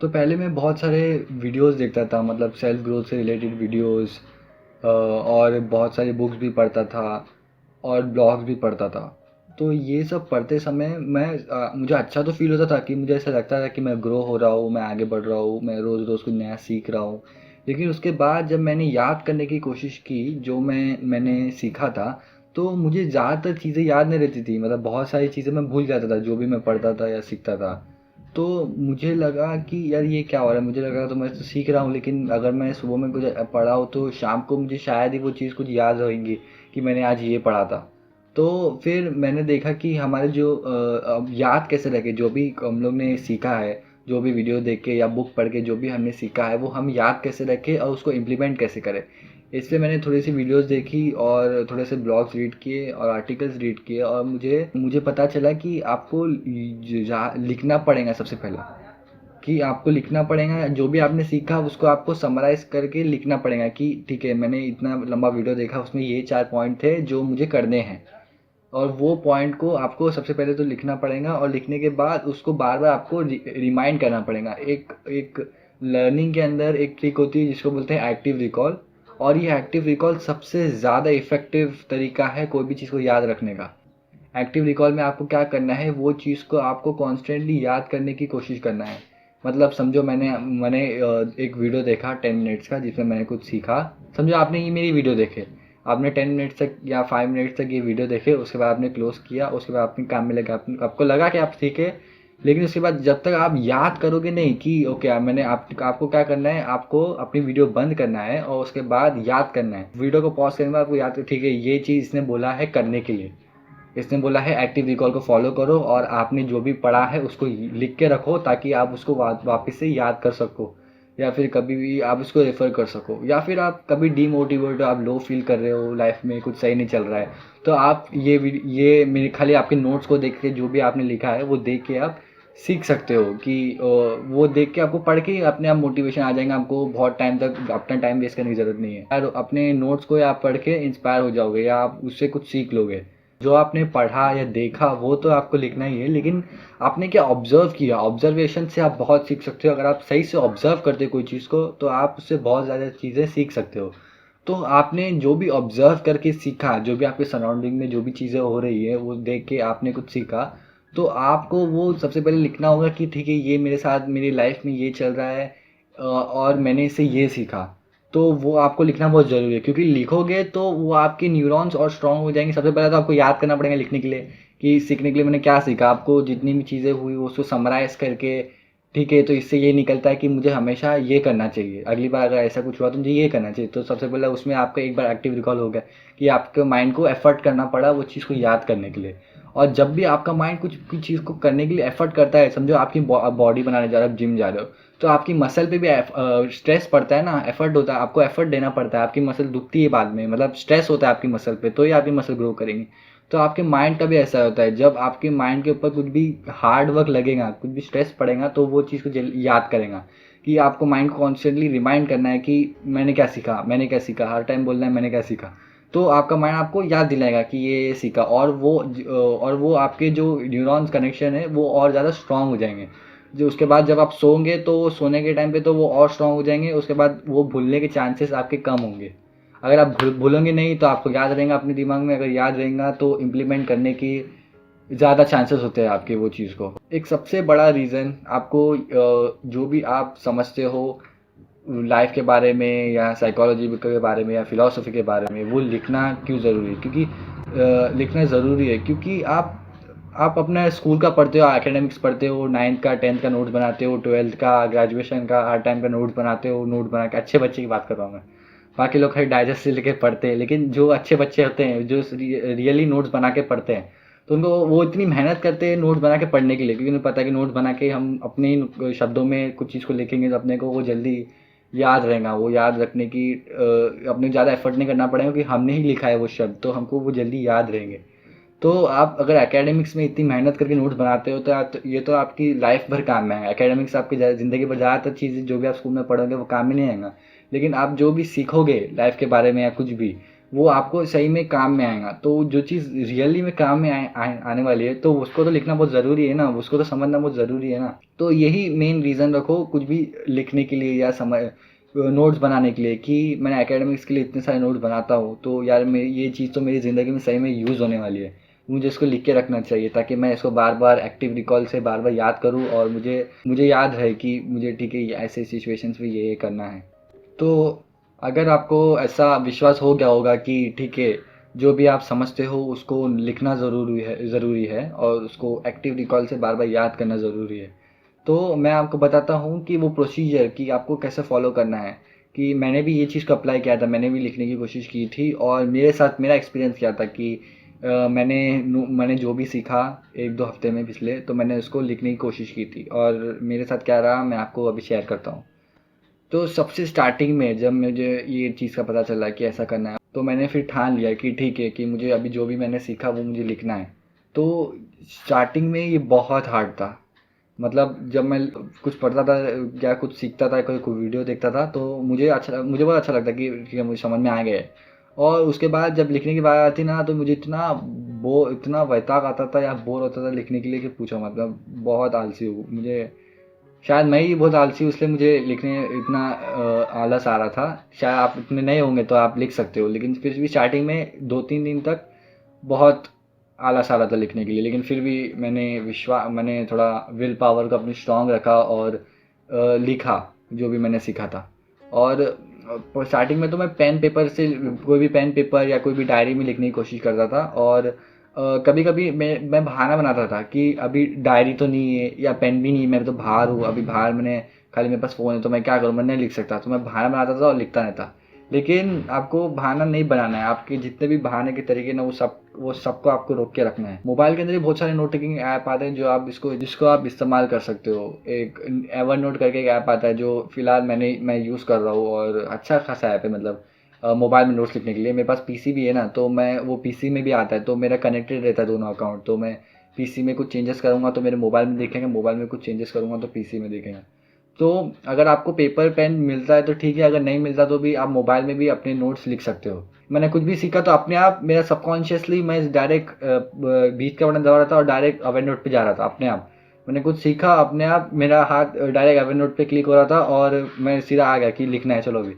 तो पहले मैं बहुत सारे वीडियोस देखता था, मतलब सेल्फ ग्रोथ से रिलेटेड वीडियोस, और बहुत सारी बुक्स भी पढ़ता था और ब्लॉग्स भी पढ़ता था। तो ये सब पढ़ते समय मुझे अच्छा तो फील होता था कि मुझे ऐसा लगता था कि मैं ग्रो हो रहा हूँ, मैं आगे बढ़ रहा हूँ, मैं रोज़ रोज़ कुछ नया सीख रहा हूँ। लेकिन उसके बाद जब मैंने याद करने की कोशिश की जो मैंने सीखा था, तो मुझे ज़्यादातर चीज़ें याद नहीं रहती थी। मतलब बहुत सारी चीज़ें मैं भूल जाता था जो भी मैं पढ़ता था या सीखता था। तो मुझे लगा कि यार ये क्या हो रहा है, मुझे लगा तो मैं तो सीख रहा हूँ, लेकिन अगर मैं सुबह में कुछ पढ़ा हो तो शाम को मुझे शायद ही वो चीज़ कुछ याद रहेंगी कि मैंने आज ये पढ़ा था। तो फिर मैंने देखा कि हमारे जो अब याद कैसे रखें, जो भी हम लोग ने सीखा है, जो भी वीडियो देख के या बुक पढ़ के जो भी हमने सीखा है वो हम याद कैसे रखें और उसको इम्प्लीमेंट कैसे करें। इसलिए मैंने थोड़ी सी वीडियोस देखी और थोड़े से ब्लॉग्स रीड किए और आर्टिकल्स रीड किए, और मुझे मुझे पता चला कि आपको लिखना पड़ेगा सबसे पहले। कि आपको लिखना पड़ेगा जो भी आपने सीखा उसको आपको समराइज़ करके लिखना पड़ेगा कि ठीक है, मैंने इतना लंबा वीडियो देखा, उसमें ये 4 पॉइंट थे जो मुझे करने हैं। और वो पॉइंट को आपको सबसे पहले तो लिखना पड़ेगा, और लिखने के बाद उसको बार-बार आपको रिमाइंड करना पड़ेगा। एक एक लर्निंग के अंदर एक ट्रिक होती है जिसको बोलते हैं एक्टिव रिकॉल, और ये एक्टिव रिकॉल सबसे ज़्यादा इफ़ेक्टिव तरीका है कोई भी चीज़ को याद रखने का। एक्टिव रिकॉल में आपको क्या करना है, वो चीज़ को आपको कॉन्स्टेंटली याद करने की कोशिश करना है। मतलब समझो मैंने मैंने एक वीडियो देखा 10 मिनट्स का जिसमें मैंने कुछ सीखा। समझो आपने ये मेरी वीडियो देखे, आपने 10 मिनट्स तक या 5 मिनट्स तक ये वीडियो देखे, उसके बाद आपने क्लोज़ किया, उसके बाद अपने काम में लगे, आपको लगा कि आप सीखे। लेकिन उसके बाद जब तक आप याद करोगे नहीं कि ओके, मैंने आपको क्या करना है, आपको अपनी वीडियो बंद करना है और उसके बाद याद करना है। वीडियो को पॉज़ करने के बाद आपको याद ठीक है, ये चीज़ इसने बोला है करने के लिए। इसने बोला है एक्टिव रिकॉल को फॉलो करो और आपने जो भी पढ़ा है उसको लिख के रखो ताकि आप उसको वापस से याद कर सको, या फिर कभी भी आप उसको रेफ़र कर सको, या फिर आप कभी डीमोटिवेट हो, आप लो फील कर रहे हो, लाइफ में कुछ सही नहीं चल रहा है, तो आप ये मेरे खाली आपके नोट्स को देख के जो भी आपने लिखा है वो देख के आप सीख सकते हो कि वो देख के आपको पढ़ के ही अपने आप मोटिवेशन आ जाएगा। आपको बहुत टाइम तक अपना टाइम वेस्ट करने की ज़रूरत नहीं है, और अपने नोट्स को आप पढ़ के इंस्पायर हो जाओगे या आप उससे कुछ सीख लोगे। जो आपने पढ़ा या देखा वो तो आपको लिखना ही है, लेकिन आपने क्या ऑब्जर्व किया, ऑब्जर्वेशन से आप बहुत सीख सकते हो। अगर आप सही से ऑब्जर्व करते हो कोई चीज़ को तो आप उससे बहुत ज़्यादा चीज़ें सीख सकते हो। तो आपने जो भी ऑब्जर्व करके सीखा, जो भी आपके सराउंडिंग में जो भी चीज़ें हो रही है वो देख के आपने कुछ सीखा, तो आपको वो सबसे पहले लिखना होगा कि ठीक है, ये मेरे साथ मेरी लाइफ में ये चल रहा है, और मैंने इससे ये सीखा। तो वो आपको लिखना बहुत ज़रूरी है, क्योंकि लिखोगे तो वो आपके न्यूरॉन्स और स्ट्रॉन्ग हो जाएंगे। सबसे पहले तो आपको याद करना पड़ेगा लिखने के लिए कि सीखने के लिए मैंने क्या सीखा। आपको जितनी भी चीज़ें हुई उसको समराइज़ करके, ठीक है, तो इससे ये निकलता है कि मुझे हमेशा ये करना चाहिए, अगली बार अगर ऐसा कुछ हुआ तो मुझे ये करना चाहिए। तो सबसे पहले उसमें आपका एक बार एक्टिव रिकॉल हो गया कि आपके माइंड को एफर्ट करना पड़ा वो चीज़ को याद करने के लिए। और जब भी आपका माइंड कुछ चीज़ को करने के लिए एफर्ट करता है, समझो आपकी बॉडी बनाने जा रहे हो, आप जिम जा रहे हो, तो आपकी मसल पे भी स्ट्रेस पड़ता है ना, एफर्ट होता है, आपको एफर्ट देना पड़ता है, आपकी मसल दुखती है बाद में, मतलब स्ट्रेस होता है आपकी मसल पे, तो ही आपकी मसल ग्रो करेंगी। तो आपके माइंड का भी ऐसा होता है, जब आपके माइंड के ऊपर कुछ भी हार्ड वर्क लगेगा, कुछ भी स्ट्रेस पड़ेगा, तो वो चीज़ को याद करेगा। कि आपको माइंड को कॉन्स्टेंटली रिमाइंड करना है कि मैंने क्या सीखा, मैंने क्या सीखा, हर टाइम बोलना है मैंने क्या सीखा। तो आपका माइंड आपको याद दिलाएगा कि ये सीखा, और वो आपके जो न्यूरॉन्स कनेक्शन है वो और ज़्यादा स्ट्रांग हो जाएंगे। जो उसके बाद जब आप सोओगे तो सोने के टाइम पे तो वो और स्ट्रांग हो जाएंगे, उसके बाद वो भूलने के चांसेस आपके कम होंगे। अगर आप भूलोगे नहीं तो आपको याद रहेगा अपने दिमाग में, अगर याद रहेगा तो इम्प्लीमेंट करने की ज़्यादा चांसेस होते हैं आपके वो चीज़ को। एक सबसे बड़ा रीज़न आपको जो भी आप समझते हो लाइफ के बारे में या साइकोलॉजी के बारे में या फिलॉसफी के बारे में, वो लिखना क्यों ज़रूरी है, क्योंकि लिखना ज़रूरी है क्योंकि आप अपना स्कूल का पढ़ते हो, एकेडमिक्स पढ़ते हो, 9th का 10th का नोट्स बनाते हो, 12th का, ग्रेजुएशन का, हर टाइम का नोट्स बनाते हो। नोट बना के अच्छे बच्चे की बात कर रहा हूँ मैं, बाकी लोग खाली डाइजेस्ट से लेके पढ़ते हैं, लेकिन जो अच्छे बच्चे होते हैं जो रियली नोट्स बना के पढ़ते हैं, तो उनको वो इतनी मेहनत करते हैं नोट्स बना के पढ़ने के लिए, क्योंकि उन्हें पता है कि नोट्स बना के हम अपने शब्दों में कुछ चीज़ को लिखेंगे तो अपने को वो जल्दी याद रहेगा। वो याद रखने की अपने ज़्यादा एफर्ट नहीं करना पड़ेगा क्योंकि हमने ही लिखा है वो शब्द, तो हमको वो जल्दी याद रहेंगे। तो आप अगर एकेडमिक्स में इतनी मेहनत करके नोट्स बनाते हो तो ये तो आपकी लाइफ भर काम में है। एकेडमिक्स आपकी ज़िंदगी भर ज़्यादातर चीज़ें जो भी आप स्कूल में पढ़ोगे वो काम में नहीं आएगा, लेकिन आप जो भी सीखोगे लाइफ के बारे में या कुछ भी, वो आपको सही में काम में आएगा। तो जो चीज़ रियली में काम में आने वाली है, तो उसको तो लिखना बहुत ज़रूरी है ना, उसको तो समझना बहुत ज़रूरी है ना। तो यही मेन रीज़न रखो कुछ भी लिखने के लिए या नोट्स बनाने के लिए, कि मैं एकेडमिक्स के लिए इतने सारे नोट्स बनाता हूँ, तो यार मेरी ये चीज़ तो मेरी ज़िंदगी में सही में यूज़ होने वाली है। मुझे इसको लिख के रखना चाहिए ताकि मैं इसको बार बार एक्टिव रिकॉल से बार बार याद करूँ, और मुझे मुझे याद रहे कि मुझे ठीक है ऐसे सिचुएशंस में ये करना है। तो अगर आपको ऐसा विश्वास हो गया होगा कि ठीक है, जो भी आप समझते हो उसको लिखना ज़रूरी है और उसको एक्टिव रिकॉल से बार बार याद करना ज़रूरी है, तो मैं आपको बताता हूँ कि वो प्रोसीजर कि आपको कैसे फॉलो करना है। कि मैंने भी ये चीज़ को अप्लाई किया था, मैंने भी लिखने की कोशिश की थी, और मेरे साथ मेरा एक्सपीरियंस क्या था कि मैंने जो भी सीखा 1-2 हफ्ते में पिछले, तो मैंने उसको लिखने की कोशिश की थी, और मेरे साथ क्या रहा मैं आपको अभी शेयर करता हूँ। तो सबसे स्टार्टिंग में जब मुझे ये चीज़ का पता चला कि ऐसा करना है, तो मैंने फिर ठान लिया कि ठीक है कि मुझे अभी जो भी मैंने सीखा वो मुझे लिखना है। तो स्टार्टिंग में ये बहुत हार्ड था। मतलब जब मैं कुछ पढ़ता था या कुछ सीखता था, कोई कोई वीडियो देखता था, तो मुझे बहुत अच्छा लगता कि ठीक है मुझे समझ में आ गया है। और उसके बाद जब लिखने की बात आती ना, तो मुझे इतना वैताग आता था या बोर होता था लिखने के लिए कि पूछो मत। मैं बहुत आलसी हूँ, मुझे शायद मैं ही बहुत आलसी हूँ, इसलिए मुझे लिखने इतना आलस आ रहा था। शायद आप इतने नए होंगे तो आप लिख सकते हो, लेकिन फिर भी स्टार्टिंग में 2-3 दिन तक बहुत आलस आ रहा था लिखने के लिए। लेकिन फिर भी मैंने थोड़ा विल पावर को अपनी स्ट्रांग रखा और लिखा जो भी मैंने सीखा था। और स्टार्टिंग में तो मैं पेन पेपर से कोई भी पेन पेपर या कोई भी डायरी में लिखने की कोशिश करता था। और कभी कभी मैं बहाना बनाता था कि अभी डायरी तो नहीं है या पेन भी नहीं है, मैं तो बाहर हूँ, अभी बाहर मैंने खाली मेरे पास फ़ोन है, तो मैं क्या करूँ, मैं नहीं लिख सकता। तो मैं बहाना बनाता था और लिखता नहीं था। लेकिन आपको बहाना नहीं बनाना है, आपके जितने भी बहाने के तरीके ना वो सबको आपको रोक के रखना है। मोबाइल के अंदर भी बहुत सारे नोट टेकिंग ऐप आते हैं जो आप जिसको आप इस्तेमाल कर सकते हो। एक एवर नोट करके एक ऐप आता है जो फिलहाल मैं यूज़ कर रहा हूँ, और अच्छा खासा ऐप है। मतलब मोबाइल में नोट्स लिखने के लिए मेरे पास पीसी भी है ना, तो मैं वो पीसी में भी आता है, तो मेरा कनेक्टेड रहता है दोनों अकाउंट। तो मैं पीसी में कुछ चेंजेस करूँगा तो मेरे मोबाइल में दिखेंगे, मोबाइल में कुछ चेंजेस करूँगा तो पीसी में दिखेंगे। तो अगर आपको पेपर पेन मिलता है तो ठीक है, अगर नहीं मिलता तो भी आप मोबाइल में भी अपने नोट्स लिख सकते हो। मैंने कुछ भी सीखा तो अपने आप मेरा सबकॉन्शियसली मैं डायरेक्ट बीच का बटन दबा रहा था और डायरेक्ट अवेयर नोट पे जा रहा था अपने आप। मैंने कुछ सीखा अपने आप, मेरा हाथ डायरेक्ट अवेयर नोट पे क्लिक हो रहा था और मैं सीधा आ गया कि लिखना है चलो अभी।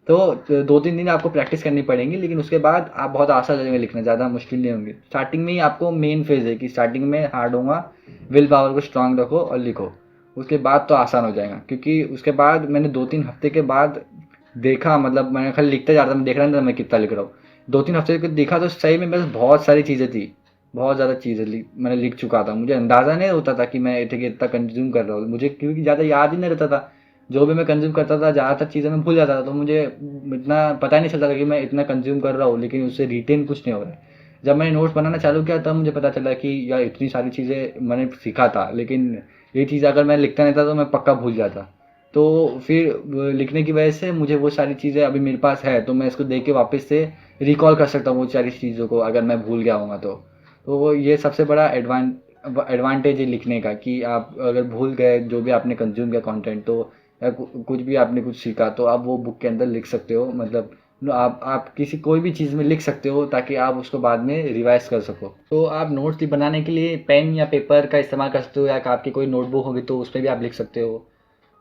तो 2-3 दिन आपको प्रैक्टिस करनी पड़ेगी, लेकिन उसके बाद आप बहुत आसान लगेंगे लिखना, ज़्यादा मुश्किल नहीं होंगी। स्टार्टिंग में ही आपको मेन फेज़ है कि स्टार्टिंग में हार्ड होगा, विल पावर को स्ट्रांग रखो और लिखो। उसके बाद तो आसान हो जाएगा, क्योंकि उसके बाद मैंने 2-3 हफ्ते के बाद देखा, मतलब मैंने खाली लिखता जा रहा था, मैं देख रहा नहीं था मैं कितना लिख रहा हूँ। 2-3 हफ्ते के देखा तो सही में मेरे पास बहुत सारी चीज़ें थी, बहुत ज़्यादा चीज़ें मैंने लिख चुका था। मुझे अंदाज़ा नहीं होता था कि मैं ठीक है इतना कंज्यूम कर रहा हूँ, मुझे क्योंकि ज़्यादा याद ही नहीं रहता था। जो भी मैं कंज्यूम करता था ज़्यादातर चीज़ें मैं भूल जाता था, तो मुझे इतना पता ही नहीं चलता था कि मैं इतना कंज्यूम कर रहा हूँ, लेकिन उससे रिटेन कुछ नहीं हो रहा है। जब मैंने नोट्स बनाना चालू किया तब मुझे पता चला कि यार इतनी सारी चीज़ें मैंने सीखा था, लेकिन ये चीज़ अगर मैं लिखता नहीं था तो मैं पक्का भूल जाता। तो फिर लिखने की वजह से मुझे वो सारी चीज़ें अभी मेरे पास है, तो मैं इसको देख के वापस से रिकॉल कर सकता हूँ वो सारी चीज़ों को, अगर मैं भूल गया हूँगा तो। तो वो ये सबसे बड़ा एडवांटेज है लिखने का, कि आप अगर भूल गए जो भी आपने कंज्यूम किया कंटेंट, तो या कुछ भी आपने कुछ सीखा, तो आप वो बुक के अंदर लिख सकते हो। मतलब आप किसी कोई भी चीज़ में लिख सकते हो ताकि आप उसको बाद में रिवाइज कर सको। तो आप नोट्स बनाने के लिए पेन या पेपर का इस्तेमाल कर सकते हो, या आपकी कोई नोटबुक होगी तो उसमें भी आप लिख सकते हो।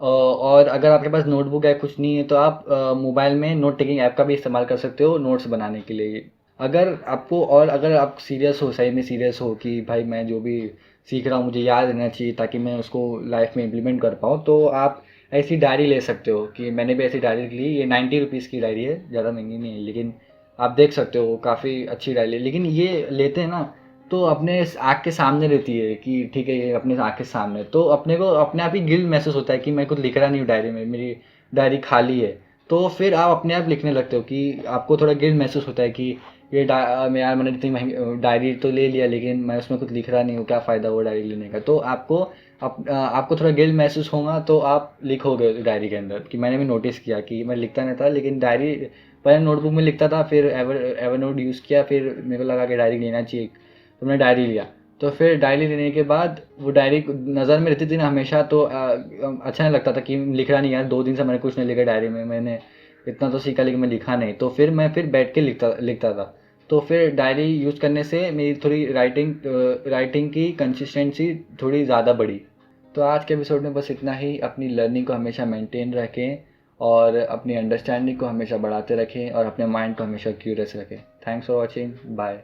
और अगर आपके पास नोटबुक या कुछ नहीं है तो आप मोबाइल में नोट टेकिंग ऐप का भी इस्तेमाल कर सकते हो नोट्स बनाने के लिए। अगर आप सीरियस हो, सही में सीरियस हो कि भाई मैं जो भी सीख रहा हूँ मुझे याद रहना चाहिए ताकि मैं उसको लाइफ में इम्प्लीमेंट कर पाऊँ, तो आप ऐसी डायरी ले सकते हो। कि मैंने भी ऐसी डायरी ली, ये 90 रुपीज़ की डायरी है, ज़्यादा महंगी नहीं है, लेकिन आप देख सकते हो काफ़ी अच्छी डायरी है। लेकिन ये लेते हैं ना, तो अपने आँख के सामने रहती है कि ठीक है ये अपने आँख के सामने, तो अपने को अपने आप ही गिल्ट महसूस होता है कि मैं कुछ लिख रहा नहीं हूँ डायरी में, मेरी डायरी खाली है। तो फिर आप अपने आप लिखने लगते हो कि आपको थोड़ा गिल्ट महसूस होता है कि यार मैंने इतनी महंगी डायरी तो ले लिया, लेकिन मैं उसमें कुछ लिख रहा नहीं हूँ, क्या फ़ायदा वो डायरी लेने का। तो आपको थोड़ा गिल्ट महसूस होगा, तो आप लिखोगे डायरी के अंदर। कि मैंने भी नोटिस किया कि मैं लिखता नहीं था, लेकिन डायरी पहले नोटबुक में लिखता था, फिर एवर नोट यूज़ किया, फिर मेरे को लगा कि डायरी लेना चाहिए, तो मैंने डायरी लिया। तो फिर डायरी लेने के बाद वो डायरी नज़र में रहती थी ना हमेशा, तो अच्छा नहीं लगता था कि लिख रहा नहीं यार, 2 दिन से मैंने कुछ नहीं लिखा डायरी में, मैंने इतना तो सीखा लेकिन मैं लिखा नहीं। तो फिर मैं बैठ के लिखता लिखता था। तो फिर डायरी यूज़ करने से मेरी थोड़ी राइटिंग की कंसिस्टेंसी थोड़ी ज़्यादा बढ़ी। तो आज के एपिसोड में बस इतना ही। अपनी लर्निंग को हमेशा मेंटेन रखें और अपनी अंडरस्टैंडिंग को हमेशा बढ़ाते रखें और अपने माइंड को हमेशा क्यूरियस रखें। Thanks for watching. बाय।